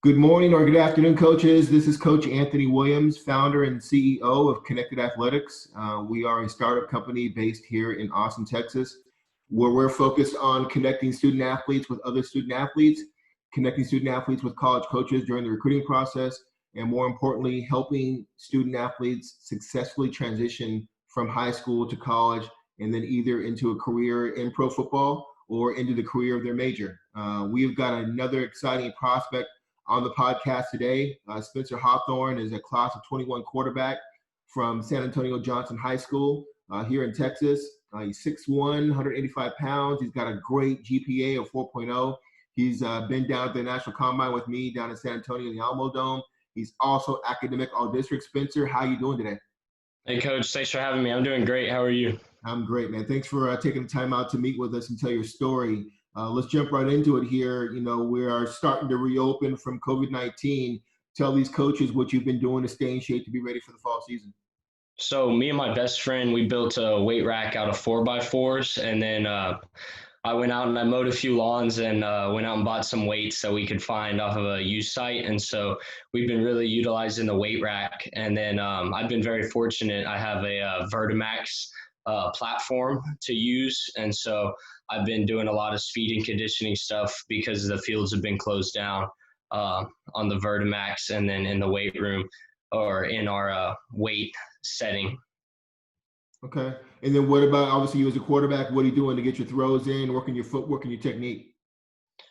Good morning or good afternoon, coaches. This is Coach Anthony Williams, founder and CEO of Connected Athletics. We are a startup company based here in Austin, Texas, where we're focused on connecting student athletes with other student athletes, connecting student athletes with college coaches during the recruiting process, and more importantly, helping student athletes successfully transition from high school to college and then either into a career in pro football or into the career of their major. We've got another exciting prospect on the podcast today. Spencer Hawthorn is a class of 21 quarterback from San Antonio Johnson High School here in Texas. He's 6'1", 185 pounds. He's got a great GPA of 4.0. He's been down at the National Combine with me down in San Antonio in the Alamo Dome. He's also academic all-district. Spencer, how you doing today? Hey, Coach. Thanks for having me. I'm doing great. How are you? I'm great, man. Thanks for taking the time out to meet with us and tell your story. Let's jump right into it here. You know, we are starting to reopen from COVID-19. Tell these coaches what you've been doing to stay in shape to be ready for the fall season. So me and my best friend, we built a weight rack out of 4x4s, and then I went out and I mowed a few lawns and went out and bought some weights that we could find off of a used site. And so we've been really utilizing the weight rack. And then I've been very fortunate. I have a Vertimax platform to use. And so I've been doing a lot of speed and conditioning stuff because the fields have been closed down on the Vertimax and then in the weight room or in our weight setting. Okay. And then what about, obviously, you as a quarterback, what are you doing to get your throws in, working your footwork and your technique?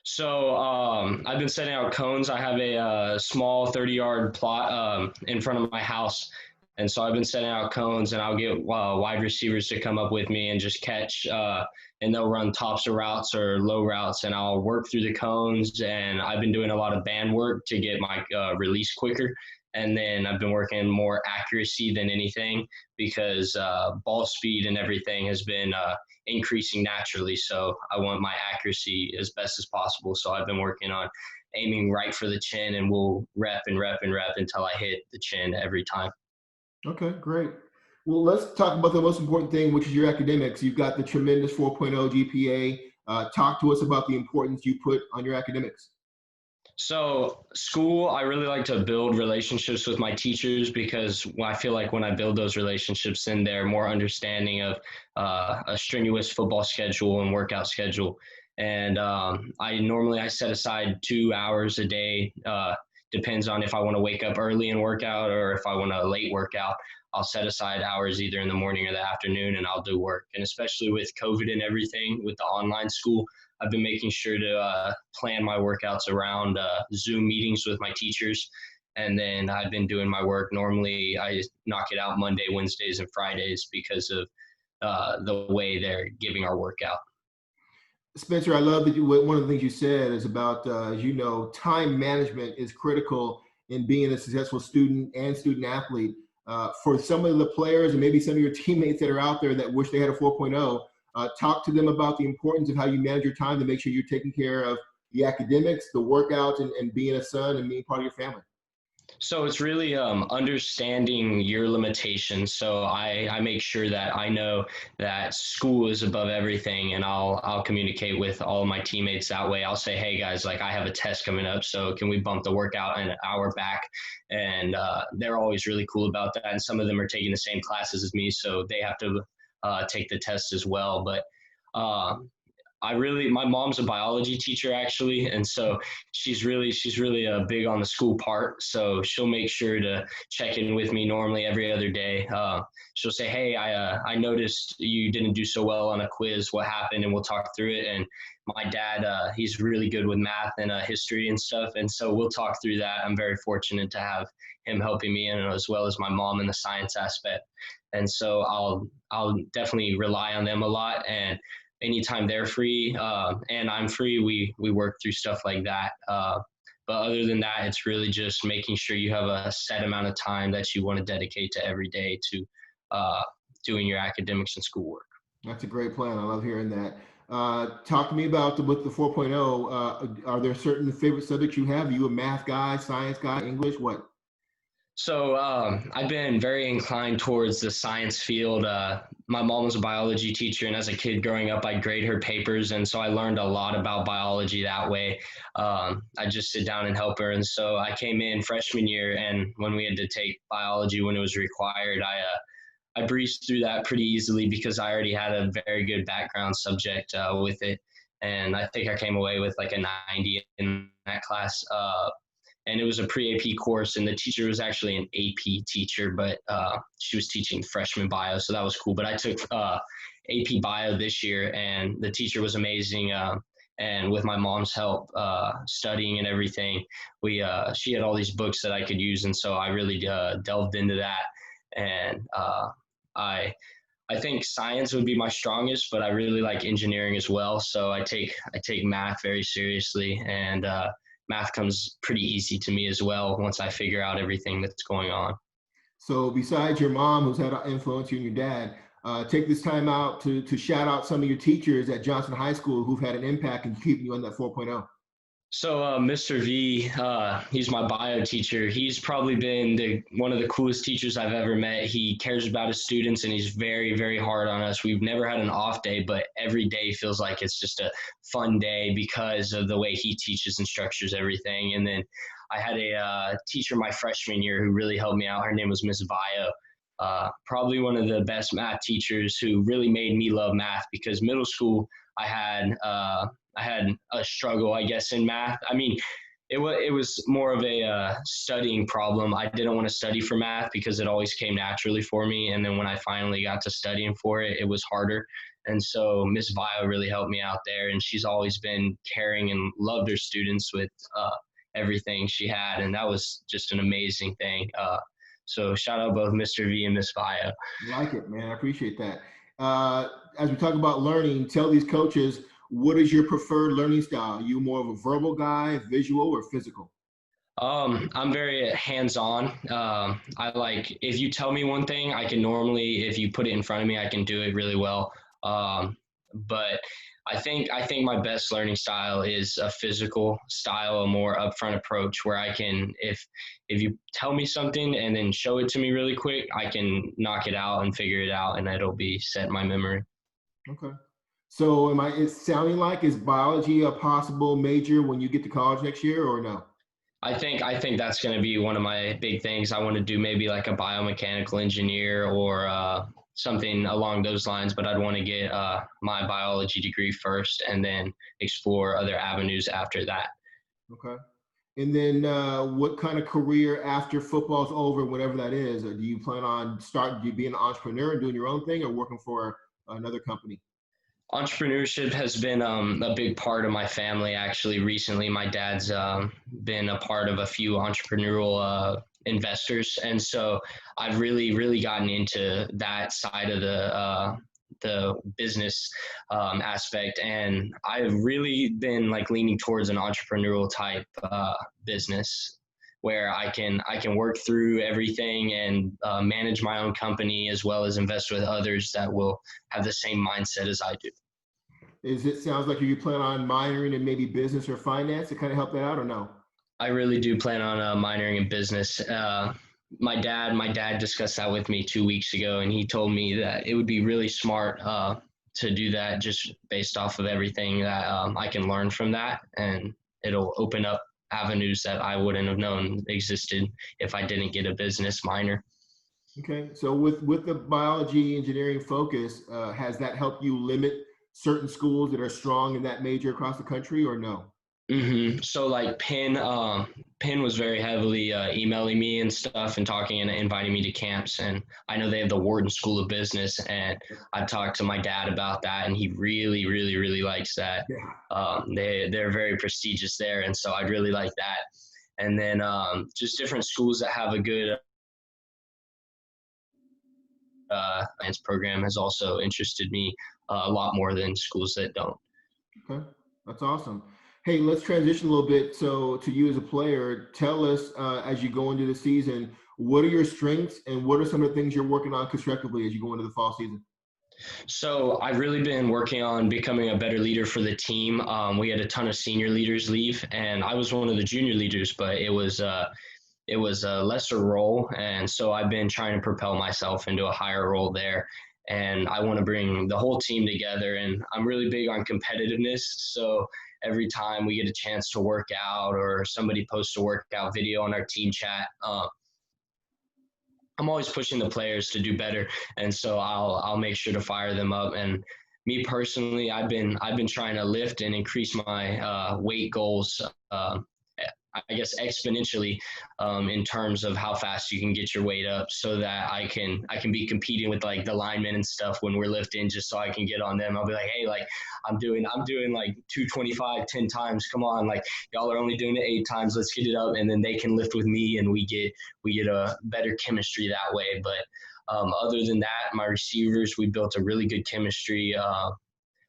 So I've been setting out cones. I have a small 30-yard plot in front of my house. And so I've been setting out cones, and I'll get wide receivers to come up with me and just catch, and they'll run tops of routes or low routes, and I'll work through the cones. And I've been doing a lot of band work to get my release quicker. And then I've been working more accuracy than anything because ball speed and everything has been increasing naturally. So I want my accuracy as best as possible. So I've been working on aiming right for the chin, and we'll rep and rep and rep until I hit the chin every time. Okay, great. Well, let's talk about the most important thing, which is your academics. You've got the tremendous 4.0 GPA. Talk to us about the importance you put on your academics. So school, I really like to build relationships with my teachers because I feel like when I build those relationships, then they're more understanding of a strenuous football schedule and workout schedule. And I set aside 2 hours a day. Depends on if I want to wake up early and work out or if I want a late workout. I'll set aside hours either in the morning or the afternoon, and I'll do work. And especially with COVID and everything, with the online school, I've been making sure to plan my workouts around Zoom meetings with my teachers. And then I've been doing my work. Normally, I knock it out Monday, Wednesdays, and Fridays because of the way they're giving our workout. Spencer, I love that one of the things you said is about, as you know, time management is critical in being a successful student and student athlete. For some of the players and maybe some of your teammates that are out there that wish they had a 4.0, talk to them about the importance of how you manage your time to make sure you're taking care of the academics, the workouts, and being a son and being part of your family. So it's really understanding your limitations. So I make sure that I know that school is above everything, and I'll communicate with all of my teammates that way. I'll say, hey guys, like I have a test coming up, so can we bump the workout an hour back? And they're always really cool about that. And some of them are taking the same classes as me, so they have to take the test as well. But my mom's a biology teacher actually, and so she's really big on the school part. So she'll make sure to check in with me normally every other day. She'll say, "Hey, I noticed you didn't do so well on a quiz. What happened?" And we'll talk through it. And my dad, he's really good with math and history and stuff, and so we'll talk through that. I'm very fortunate to have him helping me, and as well as my mom in the science aspect. And so I'll definitely rely on them a lot. And anytime they're free and I'm free, we work through stuff like that. But other than that, it's really just making sure you have a set amount of time that you want to dedicate to every day to doing your academics and schoolwork. That's a great plan. I love hearing that. Talk to me about with the 4.0. Are there certain favorite subjects you have? Are you a math guy, science guy, English? What? So I've been very inclined towards the science field. My mom was a biology teacher, and as a kid growing up, I'd grade her papers, and so I learned a lot about biology that way. I just sit down and help her, and so I came in freshman year, and when we had to take biology when it was required, I breezed through that pretty easily because I already had a very good background subject with it, and I think I came away with like a 90 in that class. And it was a pre-AP course, and the teacher was actually an AP teacher, but she was teaching freshman bio, so that was cool. But I took AP bio this year, and the teacher was amazing. And with my mom's help, studying and everything, we she had all these books that I could use, and so I really delved into that. And I I think science would be my strongest, but I really like engineering as well. So I take math very seriously, and math comes pretty easy to me as well once I figure out everything that's going on. So besides your mom, who's had an influence you and your dad, take this time out to shout out some of your teachers at Johnson High School who've had an impact in keeping you on that 4.0. So Mr. V, he's my bio teacher. He's probably been one of the coolest teachers I've ever met. He cares about his students, and he's very, very hard on us. We've never had an off day, but every day feels like it's just a fun day because of the way he teaches and structures everything. And then I had a teacher my freshman year who really helped me out. Her name was Miss Bio. Probably one of the best math teachers who really made me love math because middle school I had I had a struggle, I guess, in math. I mean, it was more of a studying problem. I didn't want to study for math because it always came naturally for me, and then when I finally got to studying for it, it was harder. And so Miss Bio really helped me out there, and she's always been caring and loved her students with everything she had, and that was just an amazing thing. So shout out both Mr. V and Miss Bio. Like it, man. I appreciate that. As we talk about learning, tell these coaches, what is your preferred learning style? Are you more of a verbal guy, visual, or physical? I'm very hands-on. I like if you tell me one thing, I can normally, if you put it in front of me, I can do it really well. But I think my best learning style is a physical style, a more upfront approach where I can, if you tell me something and then show it to me really quick, I can knock it out and figure it out, and it'll be set in my memory. Okay. So am I, is sounding like, is biology a possible major when you get to college next year or no? I think that's going to be one of my big things. I want to do maybe like a biomechanical engineer or something along those lines, but I'd want to get my biology degree first and then explore other avenues after that. Okay. And then what kind of career after football's over, whatever that is, or do you plan on starting, do you be an entrepreneur and doing your own thing or working for another company? Entrepreneurship has been a big part of my family. Actually, recently, my dad's been a part of a few entrepreneurial investors, and so I've really, really gotten into that side of the business aspect, and I've really been like leaning towards an entrepreneurial type business where I can work through everything and manage my own company as well as invest with others that will have the same mindset as I do. Is it sounds like you plan on minoring in maybe business or finance to kind of help that out or no? I really do plan on minoring in business. My dad discussed that with me 2 weeks ago, and he told me that it would be really smart to do that just based off of everything that I can learn from that, and it'll open up avenues that I wouldn't have known existed if I didn't get a business minor. Okay, so with the biology engineering focus, has that helped you limit certain schools that are strong in that major across the country or no? So like Penn was very heavily emailing me and stuff and talking and inviting me to camps. And I know they have the Wharton School of Business, and I talked to my dad about that, and he really, really, really likes that. Yeah. They're very prestigious there, and so I'd really like that. And then just different schools that have a good science program has also interested me a lot more than schools that don't. Okay, that's awesome. Hey, let's transition a little bit. So, to you as a player, tell us as you go into the season, what are your strengths and what are some of the things you're working on constructively as you go into the fall season? So I've really been working on becoming a better leader for the team. We had a ton of senior leaders leave, and I was one of the junior leaders, but it was a lesser role. And so I've been trying to propel myself into a higher role there. And I want to bring the whole team together. And I'm really big on competitiveness. So every time we get a chance to work out or somebody posts a workout video on our team chat, I'm always pushing the players to do better, and so I'll make sure to fire them up. And me personally, I've been trying to lift and increase my weight goals. I guess exponentially, in terms of how fast you can get your weight up, so that I can be competing with like the linemen and stuff when we're lifting, just so I can get on them. I'll be like, hey, like I'm doing like 225 10 times. Come on, like y'all are only doing it 8 times. Let's get it up, and then they can lift with me, and we get a better chemistry that way. But other than that, my receivers, we built a really good chemistry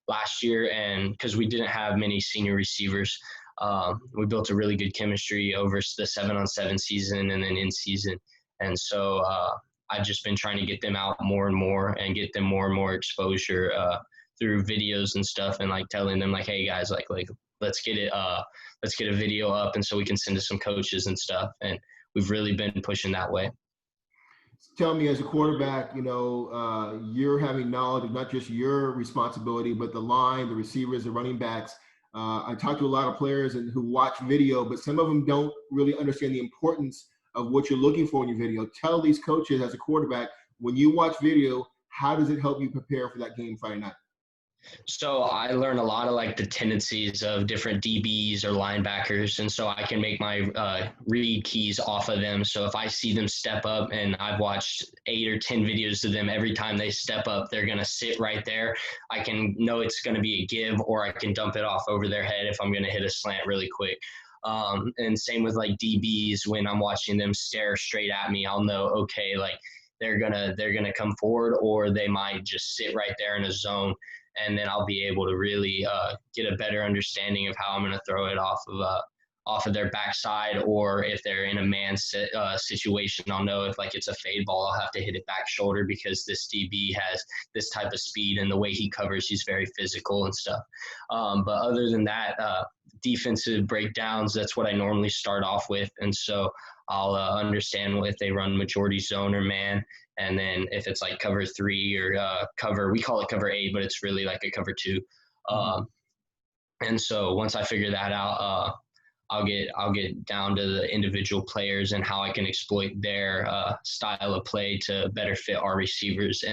last year, and because we didn't have many senior receivers. We built a really good chemistry over the 7-on-7 season and then in season. And so I've just been trying to get them out more and more and get them more and more exposure through videos and stuff, and like telling them like, hey guys, like let's get a video up, and so we can send to some coaches and stuff. And we've really been pushing that way. Tell me, as a quarterback, you're having knowledge of not just your responsibility, but the line, the receivers, the running backs. I talk to a lot of players who watch video, but some of them don't really understand the importance of what you're looking for in your video. Tell these coaches, as a quarterback, when you watch video, how does it help you prepare for that game Friday night? So I learn a lot of like the tendencies of different DBs or linebackers, and so I can make my read keys off of them. So if I see them step up, and I've watched 8 or 10 videos of them, every time they step up, they're going to sit right there. I can know it's going to be a give, or I can dump it off over their head if I'm going to hit a slant really quick. And same with like DBs, when I'm watching them stare straight at me, I'll know, okay, like they're gonna come forward, or they might just sit right there in a zone. And then I'll be able to really get a better understanding of how I'm going to throw it off of their backside, or if they're in a man situation, I'll know if like it's a fade ball, I'll have to hit it back shoulder, because this DB has this type of speed, and the way he covers, he's very physical and stuff. But other than that, defensive breakdowns, that's what I normally start off with. And so I'll understand if they run majority zone or man. And then if it's like cover 3 or we call it cover 8, but it's really like a cover 2. And so once I figure that out, I'll get down to the individual players and how I can exploit their style of play to better fit our receivers.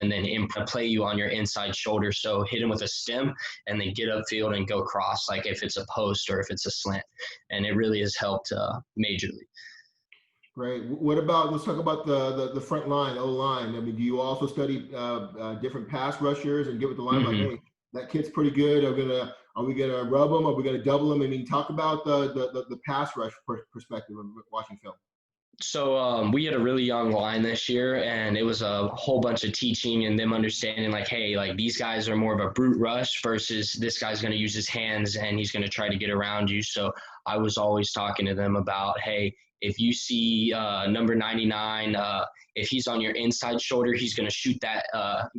And then play you on your inside shoulder. So hit him with a stem, and then get upfield and go cross, like if it's a post or if it's a slant. And it really has helped majorly. Great. Let's talk about the front line, O-line. I mean, do you also study different pass rushers and get with the line like, hey, that kid's pretty good. Are we gonna rub him? Are we gonna double him? I mean, talk about the pass rush perspective of watching film. So we had a really young line this year, and it was a whole bunch of teaching and them understanding like, hey, like these guys are more of a brute rush versus this guy's going to use his hands and he's going to try to get around you. So I was always talking to them about, hey, if you see number 99, if he's on your inside shoulder, he's going to shoot that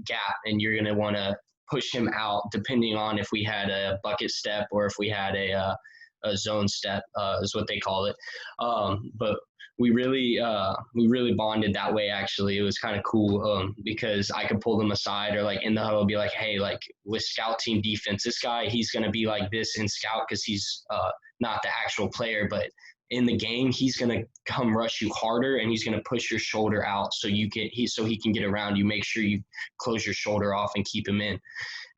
gap, and you're going to want to push him out, depending on if we had a bucket step or if we had a zone step, is what they call it. But we really bonded that way. Actually, it was kind of cool because I could pull them aside, or like in the huddle, be like, hey, like with scout team defense, this guy, he's going to be like this in scout because he's not the actual player, but in the game, he's going to come rush you harder, and he's going to push your shoulder out so he can get around you. Make sure you close your shoulder off and keep him in.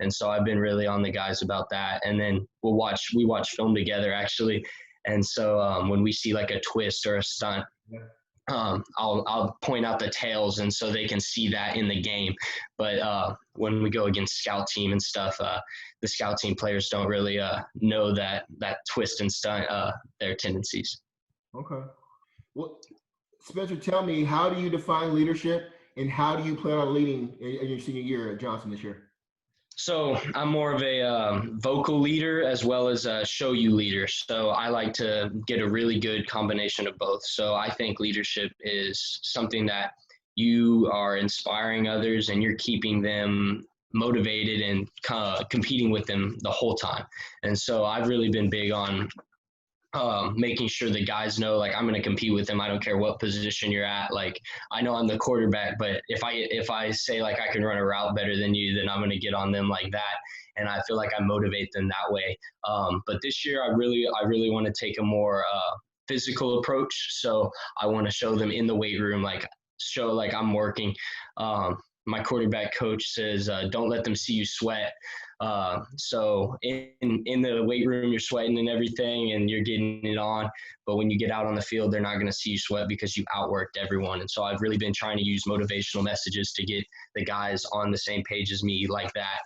And so I've been really on the guys about that. And then we watch film together, actually. And so when we see like a twist or a stunt, I'll point out the tails, and so they can see that in the game. But when we go against scout team and stuff, the scout team players don't really know that twist and stunt their tendencies. Okay. Well, Spencer, tell me, how do you define leadership, and how do you plan on leading in your senior year at Johnson this year? So I'm more of a vocal leader as well as a show you leader. So I like to get a really good combination of both. So I think leadership is something that you are inspiring others and you're keeping them motivated and competing with them the whole time. And so I've really been big on making sure the guys know, like, I'm going to compete with them. I don't care what position you're at. Like, I know I'm the quarterback, but if I say like I can run a route better than you, then I'm going to get on them like that. And I feel like I motivate them that way. But this year, I really want to take a more physical approach. So I want to show them in the weight room, like show like I'm working. My quarterback coach says, don't let them see you sweat. So in the weight room, you're sweating and everything, and you're getting it on. But when you get out on the field, they're not going to see you sweat because you outworked everyone. And so I've really been trying to use motivational messages to get the guys on the same page as me, like that.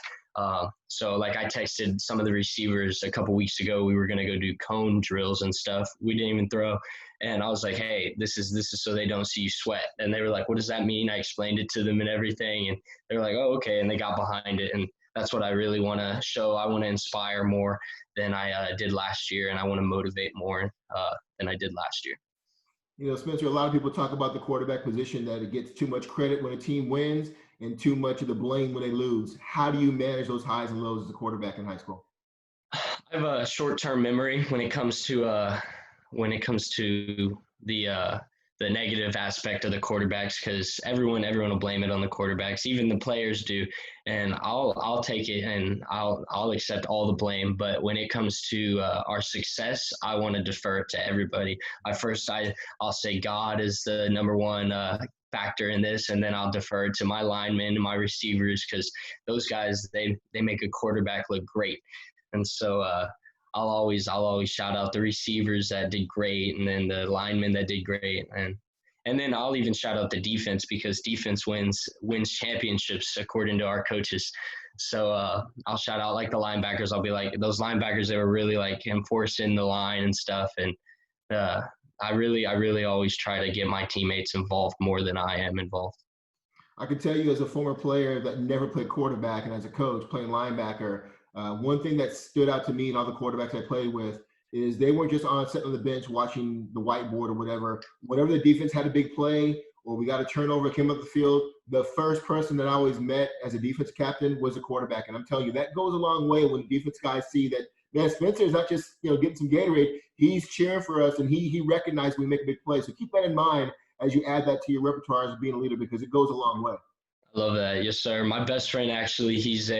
So like I texted some of the receivers a couple weeks ago. We were going to go do cone drills and stuff. We didn't even throw. And I was like, hey, this is so they don't see you sweat. And they were like, what does that mean? I explained it to them and everything. And they were like, oh, okay. And they got behind it. And that's what I really want to show. I want to inspire more than I did last year. And I want to motivate more than I did last year. You know, Spencer, a lot of people talk about the quarterback position, that it gets too much credit when a team wins and too much of the blame when they lose. How do you manage those highs and lows as a quarterback in high school? I have a short-term memory when it comes to the negative aspect of the quarterbacks, because everyone will blame it on the quarterbacks, even the players do, and I'll take it and I'll accept all the blame. But when it comes to our success, I want to defer to everybody. I'll say God is the number one factor in this, and then I'll defer to my linemen and my receivers, because those guys, they make a quarterback look great. And so I'll always shout out the receivers that did great, and then the linemen that did great, and then I'll even shout out the defense, because defense wins championships according to our coaches. So I'll shout out like the linebackers. I'll be like, those linebackers, they were really like enforcing the line and stuff. And I really always try to get my teammates involved more than I am involved. I can tell you, as a former player that never played quarterback and as a coach playing linebacker, one thing that stood out to me and all the quarterbacks I played with is they weren't just sitting on the bench watching the whiteboard or whatever. Whenever the defense had a big play or we got a turnover, came up the field, the first person that I always met as a defense captain was a quarterback. And I'm telling you, that goes a long way when defense guys see that, man, Spencer is not just getting some Gatorade. He's cheering for us, and he recognizes we make a big play. So keep that in mind as you add that to your repertoire as being a leader, because it goes a long way. I love that. Yes, sir. My best friend, actually, he's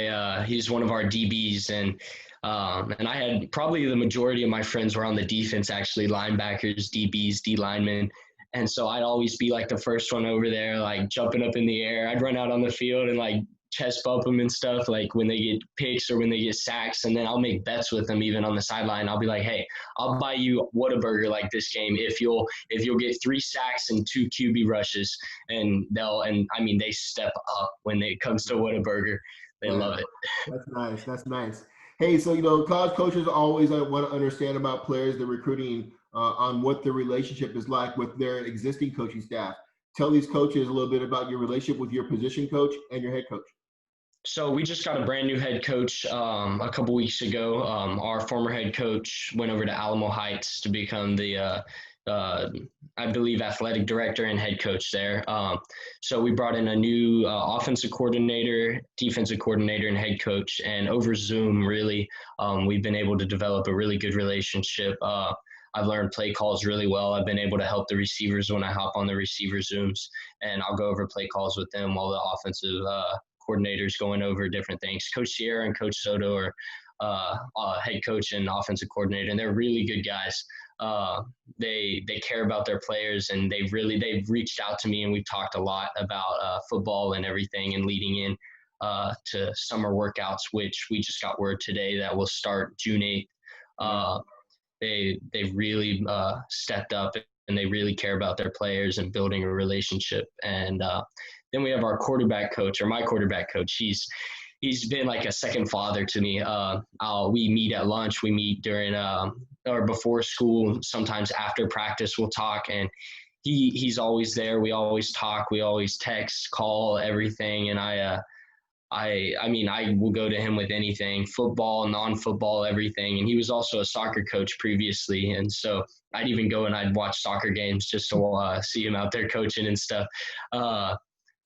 one of our DBs, and I had probably the majority of my friends were on the defense, actually, linebackers, DBs, D linemen. And so I'd always be like the first one over there, like jumping up in the air. I'd run out on the field and like chest bump them and stuff, like when they get picks or when they get sacks. And then I'll make bets with them even on the sideline. I'll be like, hey, I'll buy you Whataburger like this game if you'll get 3 sacks and 2 QB rushes. And they step up when it comes to Whataburger. They love it. That's nice. That's nice. Hey, so college coaches always want to understand about players they're recruiting, on what the relationship is like with their existing coaching staff. Tell these coaches a little bit about your relationship with your position coach and your head coach. So we just got a brand new head coach a couple weeks ago. Our former head coach went over to Alamo Heights to become the I believe, athletic director and head coach there. So we brought in a new offensive coordinator, defensive coordinator, and head coach. And over Zoom, really, we've been able to develop a really good relationship. I've learned play calls really well. I've been able to help the receivers when I hop on the receiver Zooms, and I'll go over play calls with them while the offensive coordinators going over different things. Coach Sierra and Coach Soto are head coach and offensive coordinator, and they're really good guys. They care about their players, and they've reached out to me, and we've talked a lot about football and everything, and leading in to summer workouts, which we just got word today that will start June 8th. They really stepped up, and they really care about their players and building a relationship. And then we have our quarterback coach, or my quarterback coach. He's been like a second father to me. We meet at lunch. We meet during or before school. Sometimes after practice, we'll talk, and he's always there. We always talk. We always text, call, everything. And I will go to him with anything, football, non-football, everything. And he was also a soccer coach previously. And so I'd even go and I'd watch soccer games just to see him out there coaching and stuff.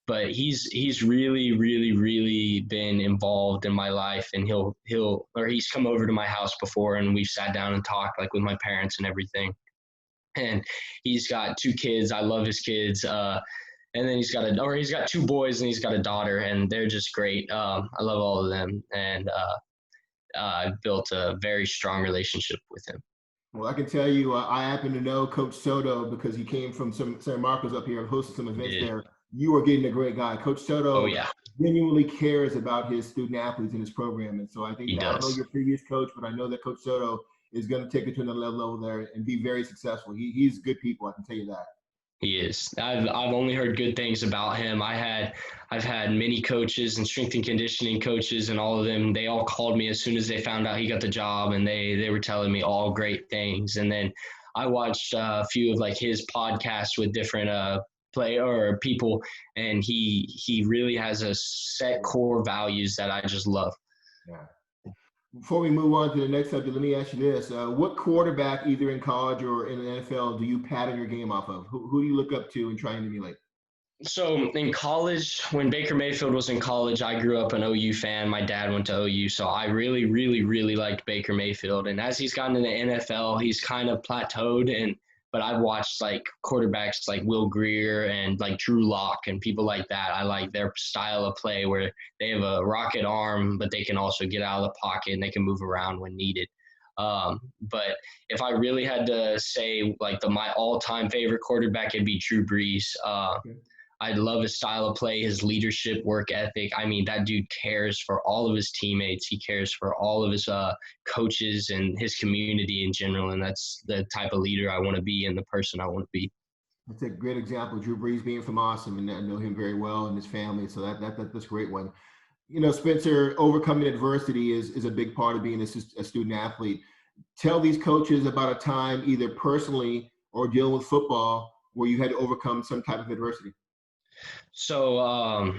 but he's really been involved in my life, and he's come over to my house before, and we've sat down and talked like with my parents and everything. And he's got 2 kids. I love his kids. And then he's got 2 boys and he's got a daughter, and they're just great. I love all of them, and I've built a very strong relationship with him. Well, I can tell you, I happen to know Coach Soto because he came from San Marcos up here and hosted some events Did. there. You are getting a great guy. Coach Oh Soto yeah, genuinely cares about his student athletes in his program. And so I think he that, I don't know does. your previous coach, but I know that Coach Soto is going to take it to another level there and be very successful. He's good people, I can tell you that. He is. I've only heard good things about him. I've had many coaches and strength and conditioning coaches, and all of them, they all called me as soon as they found out he got the job, and they were telling me all great things. And then I watched a few of like his podcasts with different player or people, and he really has a set core values that I just love. Yeah. Before we move on to the next subject, let me ask you this. What quarterback, either in college or in the NFL, do you pattern your game off of? Who do you look up to and try and emulate? So in college, when Baker Mayfield was in college, I grew up an OU fan. My dad went to OU, so I really liked Baker Mayfield. And as he's gotten in the NFL, he's kind of plateaued. But I've watched like quarterbacks like Will Greer and like Drew Lock and people like that. I like their style of play where they have a rocket arm, but they can also get out of the pocket and they can move around when needed. But if I really had to say like my all-time favorite quarterback, it'd be Drew Brees. Okay. I love his style of play, his leadership, work ethic. I mean, that dude cares for all of his teammates. He cares for all of his coaches and his community in general. And that's the type of leader I want to be and the person I want to be. That's a great example. Drew Brees being from Awesome, and I know him very well and his family. So that's a great one. You know, Spencer, overcoming adversity is a big part of being a student athlete. Tell these coaches about a time, either personally or dealing with football, where you had to overcome some type of adversity. So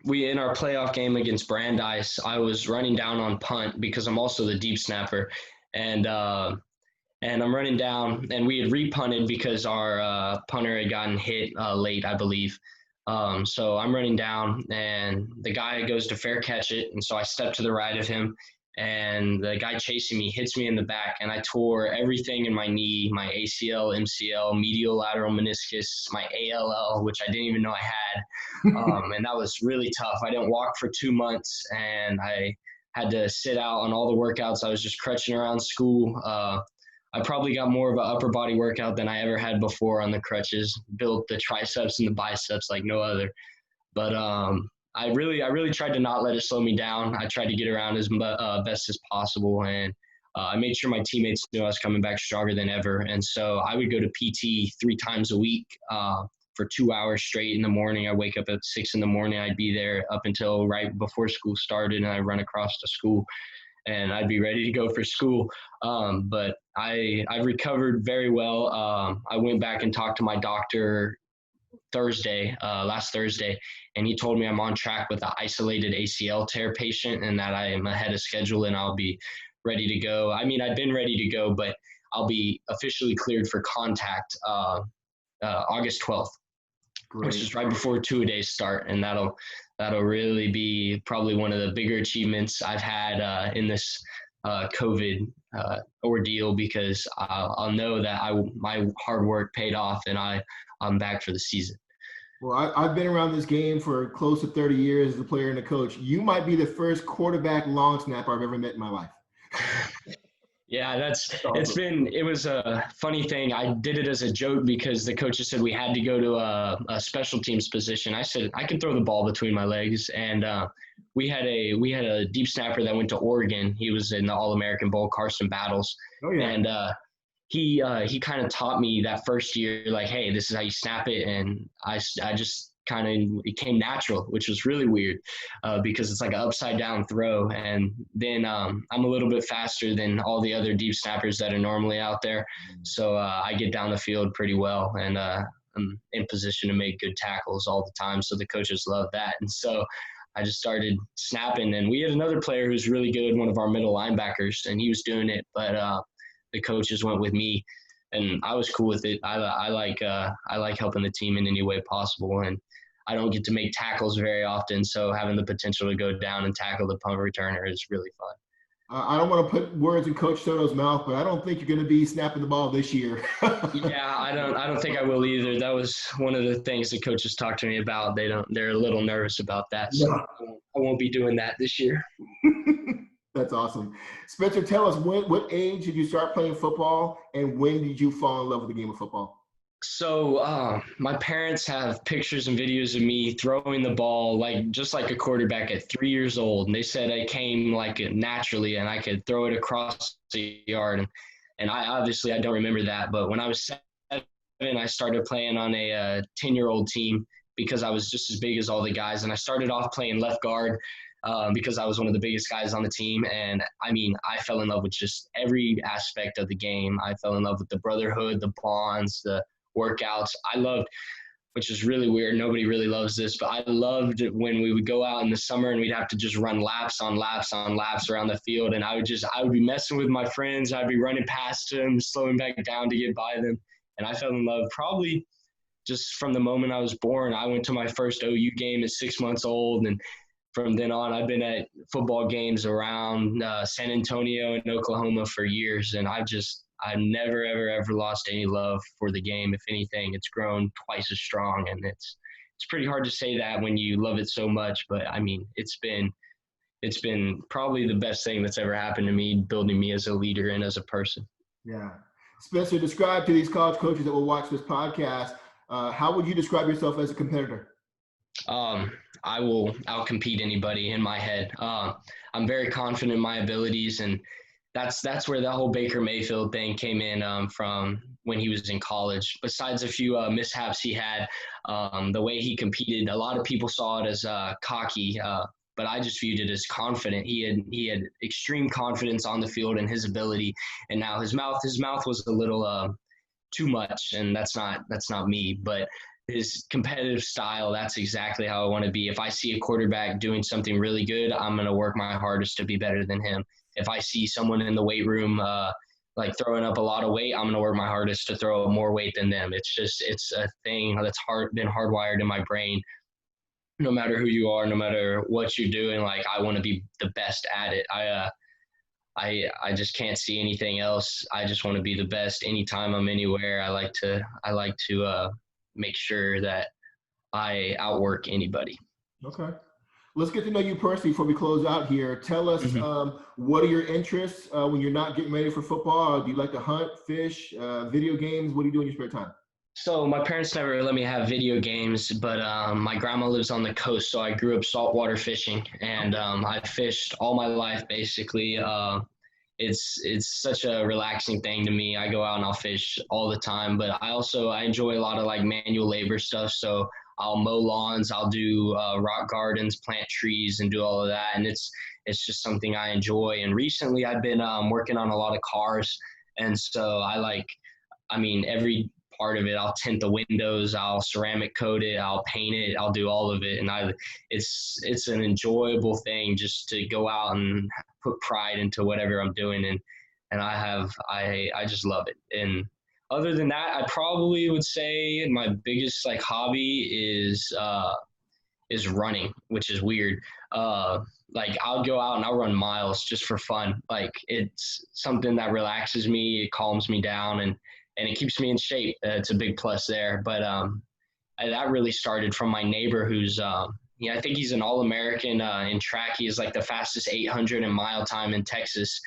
we in our playoff game against Brandeis, I was running down on punt because I'm also the deep snapper, and I'm running down, and we had repunted because our punter had gotten hit late, I believe. So I'm running down, and the guy goes to fair catch it, and so I step to the right of him, and the guy chasing me hits me in the back, and I tore everything in my knee, my ACL, MCL, medial lateral meniscus, my ALL, which I didn't even know I had. And that was really tough. I didn't walk for 2 months, and I had to sit out on all the workouts. I was just crutching around school. I probably got more of an upper body workout than I ever had before on the crutches, built the triceps and the biceps like no other. But I really tried to not let it slow me down. I tried to get around as best as possible, and I made sure my teammates knew I was coming back stronger than ever. And so I would go to PT 3 times a week for 2 hours straight in the morning. I wake up at 6 in the morning. I'd be there up until right before school started, and I'd run across to school, and I'd be ready to go for school. But I recovered very well. I went back and talked to my doctor last Thursday, and he told me I'm on track with an isolated ACL tear patient, and that I am ahead of schedule and I'll be ready to go. I mean, I've been ready to go, but I'll be officially cleared for contact August 12th, Great. which is right before two-a-days start, and that'll really be probably one of the bigger achievements I've had in this COVID ordeal, because I'll know that my hard work paid off, and I'm back for the season. Well, I've been around this game for close to 30 years as a player and a coach. You might be the first quarterback long snapper I've ever met in my life. Yeah, Awesome. it was a funny thing. I did it as a joke because the coaches said we had to go to a special teams position. I said I can throw the ball between my legs, and we had a deep snapper that went to Oregon. He was in the All-American Bowl, Carson Battles, Oh yeah. and he kind of taught me that first year, like, hey, this is how you snap it, and I just kind of, it came natural, which was really weird because it's like an upside down throw. And then I'm a little bit faster than all the other deep snappers that are normally out there, so I get down the field pretty well, and I'm in position to make good tackles all the time, so the coaches love that. And so I just started snapping, and we had another player who's really good, one of our middle linebackers, and he was doing it, but the coaches went with me, and I was cool with it. I like helping the team in any way possible, and I don't get to make tackles very often. So having the potential to go down and tackle the punt returner is really fun. I don't want to put words in Coach Soto's mouth, but I don't think you're going to be snapping the ball this year. Yeah, I don't think I will either. That was one of the things the coaches talked to me about. They're a little nervous about that. So Yeah. I won't be doing that this year. That's awesome. Spencer, tell us what age did you start playing football, and when did you fall in love with the game of football? So my parents have pictures and videos of me throwing the ball just like a quarterback at 3 years old, and they said I came like it naturally and I could throw it across the yard. And I don't remember that, but when I was 7, I started playing on a 10-year-old team because I was just as big as all the guys, and I started off playing left guard. Because I was one of the biggest guys on the team. And I mean, I fell in love with just every aspect of the game. I fell in love with the brotherhood, the bonds, the workouts. I loved, which is really weird. Nobody really loves this, but I loved when we would go out in the summer and we'd have to just run laps on laps on laps around the field. And I would be messing with my friends. I'd be running past them, slowing back down to get by them. And I fell in love probably just from the moment I was born. I went to my first OU game at 6 months old, and from then on, I've been at football games around San Antonio and Oklahoma for years, and I've never, ever lost any love for the game. If anything, it's grown twice as strong, and it's pretty hard to say that when you love it so much. But I mean, it's been probably the best thing that's ever happened to me, building me as a leader and as a person. Yeah. Spencer, describe to these college coaches that will watch this podcast, how would you describe yourself as a competitor? I will outcompete anybody in my head. I'm very confident in my abilities, and that's where that whole Baker Mayfield thing came in from when he was in college. Besides a few mishaps he had, the way he competed, a lot of people saw it as cocky, but I just viewed it as confident. He had extreme confidence on the field and his ability, and now his mouth was a little too much, and that's not me, but his competitive style, that's exactly how I want to be. If I see a quarterback doing something really good, I'm going to work my hardest to be better than him. If I see someone in the weight room like throwing up a lot of weight, I'm going to work my hardest to throw more weight than them. It's a thing that's been hardwired in my brain. No matter who you are, no matter what you're doing, like I want to be the best at it. I just can't see anything else. I just want to be the best anytime I'm anywhere. I like to make sure that I outwork anybody. Okay. Let's get to know you personally before we close out here. Tell us, what are your interests when you're not getting ready for football? Do you like to hunt, fish, video games? What do you do in your spare time? So my parents never let me have video games, but my grandma lives on the coast, so I grew up saltwater fishing, and I fished all my life basically. It's such a relaxing thing to me. I go out and I'll fish all the time, but I enjoy a lot of like manual labor stuff. So I'll mow lawns, I'll do rock gardens, plant trees, and do all of that. And it's just something I enjoy. And recently I've been working on a lot of cars, and so every part of it. I'll tint the windows, I'll ceramic coat it, I'll paint it, I'll do all of it. And it's an enjoyable thing just to go out and put pride into whatever I'm doing. And I just love it. And other than that, I probably would say my biggest like hobby is running, which is weird. Like I'll go out and I'll run miles just for fun. Like it's something that relaxes me, it calms me down, and it keeps me in shape. It's a big plus there. But that really started from my neighbor who's, I think he's an All-American in track. He is like the fastest 800 in mile time in Texas.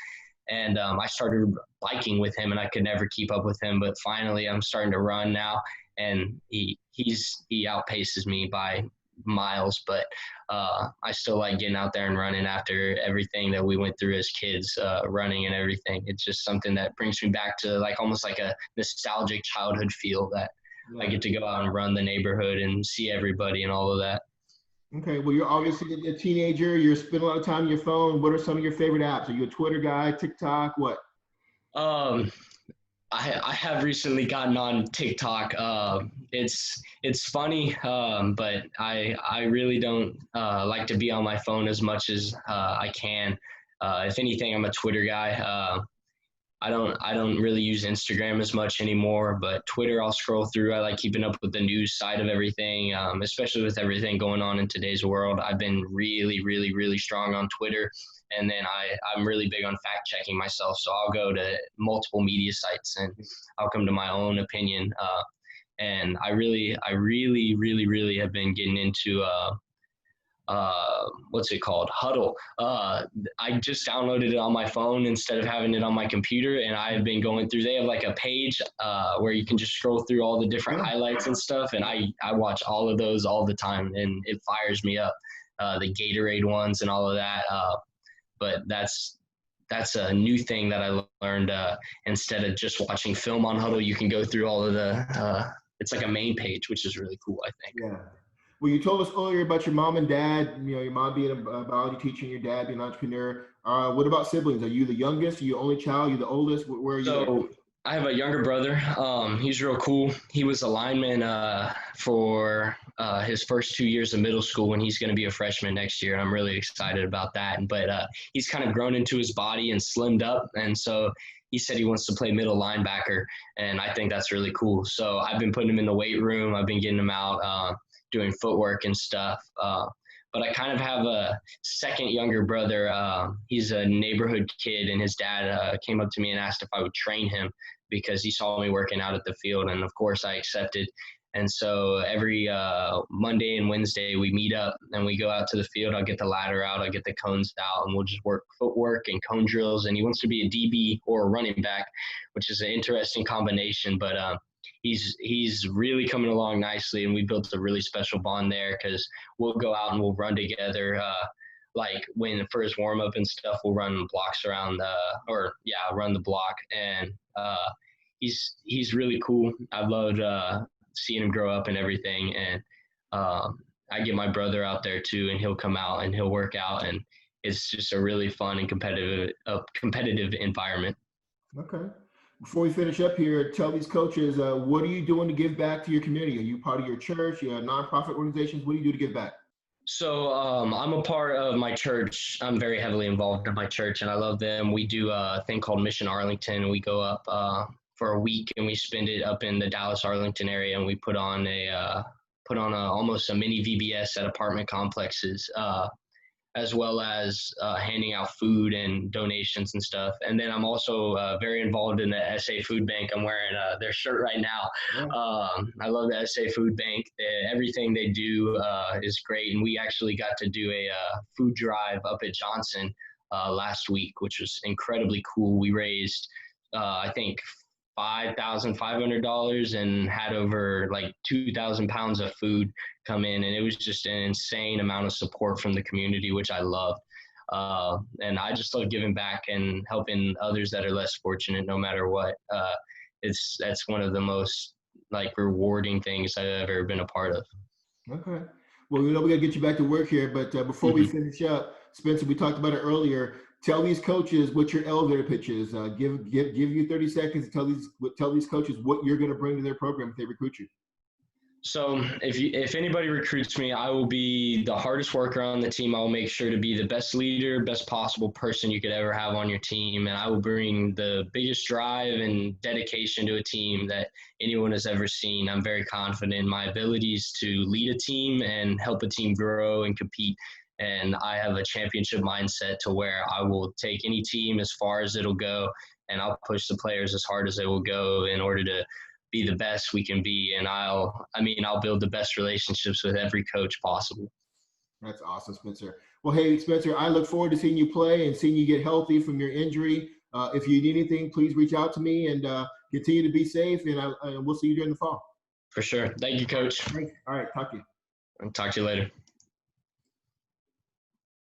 And I started biking with him, and I could never keep up with him. But finally, I'm starting to run now, and he outpaces me by miles. But I still like getting out there and running after everything that we went through as kids, running and everything. It's just something that brings me back to like almost like a nostalgic childhood feel that I get to go out and run the neighborhood and see everybody and all of that. Okay, well, you're obviously a teenager. You're spending a lot of time on your phone. What are some of your favorite apps? Are you a Twitter guy, TikTok, what? I have recently gotten on TikTok. It's funny, but I really don't like to be on my phone as much as I can. If anything, I'm a Twitter guy. I don't really use Instagram as much anymore, but Twitter I'll scroll through. I like keeping up with the news side of everything, especially with everything going on in today's world. I've been really, really, really strong on Twitter, and then I'm really big on fact checking myself. So I'll go to multiple media sites and I'll come to my own opinion. And I really, really, really have been getting into what's it called? Huddle. I just downloaded it on my phone instead of having it on my computer, and I've been going through. They have like a page where you can just scroll through all the different highlights and stuff, and I watch all of those all the time, and it fires me up. The Gatorade ones and all of that. But that's a new thing that I learned. Instead of just watching film on Huddle, you can go through all of the. It's like a main page, which is really cool, I think. Yeah. Well, you told us earlier about your mom and dad, your mom being a biology teacher and your dad being an entrepreneur. What about siblings? Are you the youngest? Are you the only child? Are you the oldest? Where are you? So I have a younger brother. He's real cool. He was a lineman for his first 2 years of middle school, and he's going to be a freshman next year. And I'm really excited about that. But he's kind of grown into his body and slimmed up. And so he said he wants to play middle linebacker. And I think that's really cool. So I've been putting him in the weight room. I've been getting him out doing footwork and stuff. But I kind of have a second younger brother. He's a neighborhood kid, and his dad came up to me and asked if I would train him because he saw me working out at the field. And of course I accepted. And so every Monday and Wednesday we meet up and we go out to the field. I'll get the ladder out, I'll get the cones out, and we'll just work footwork and cone drills. And he wants to be a DB or a running back, which is an interesting combination. But he's really coming along nicely, and we built a really special bond there because we'll go out and we'll run together. Like when for his warm up and stuff, we'll run blocks around run the block. And he's really cool. I loved seeing him grow up and everything. And I get my brother out there too, and he'll come out and he'll work out, and it's just a really fun and competitive environment. Okay. Before we finish up here, tell these coaches, what are you doing to give back to your community? Are you part of your church, your nonprofit organizations? What do you do to give back? So I'm a part of my church. I'm very heavily involved in my church, and I love them. We do a thing called Mission Arlington. We go up for a week, and we spend it up in the Dallas Arlington area, and we put on almost a mini VBS at apartment complexes, as well as handing out food and donations and stuff. And then I'm also very involved in the SA Food Bank. I'm wearing their shirt right now. Yeah. I love the SA Food Bank. Everything they do is great. And we actually got to do a food drive up at Johnson last week, which was incredibly cool. We raised, I think, $5,500 and had over like 2,000 pounds of food come in. And it was just an insane amount of support from the community, which I loved. And I just love giving back and helping others that are less fortunate, no matter what. That's one of the most like rewarding things I've ever been a part of. Okay. Well, we gotta get you back to work here, but before we finish up, Spencer, we talked about it earlier. Tell these coaches what your elevator pitch is. Give you 30 seconds to tell these coaches what you're going to bring to their program if they recruit you. So if anybody recruits me, I will be the hardest worker on the team. I will make sure to be the best leader, best possible person you could ever have on your team. And I will bring the biggest drive and dedication to a team that anyone has ever seen. I'm very confident in my abilities to lead a team and help a team grow and compete. And I have a championship mindset to where I will take any team as far as it'll go, and I'll push the players as hard as they will go in order to be the best we can be. And I'll build the best relationships with every coach possible. That's awesome, Spencer. Well, hey, Spencer, I look forward to seeing you play and seeing you get healthy from your injury. If you need anything, please reach out to me, and continue to be safe. And we'll see you during the fall. For sure. Thank you, Coach. Thanks. All right. Talk to you. I'll talk to you later.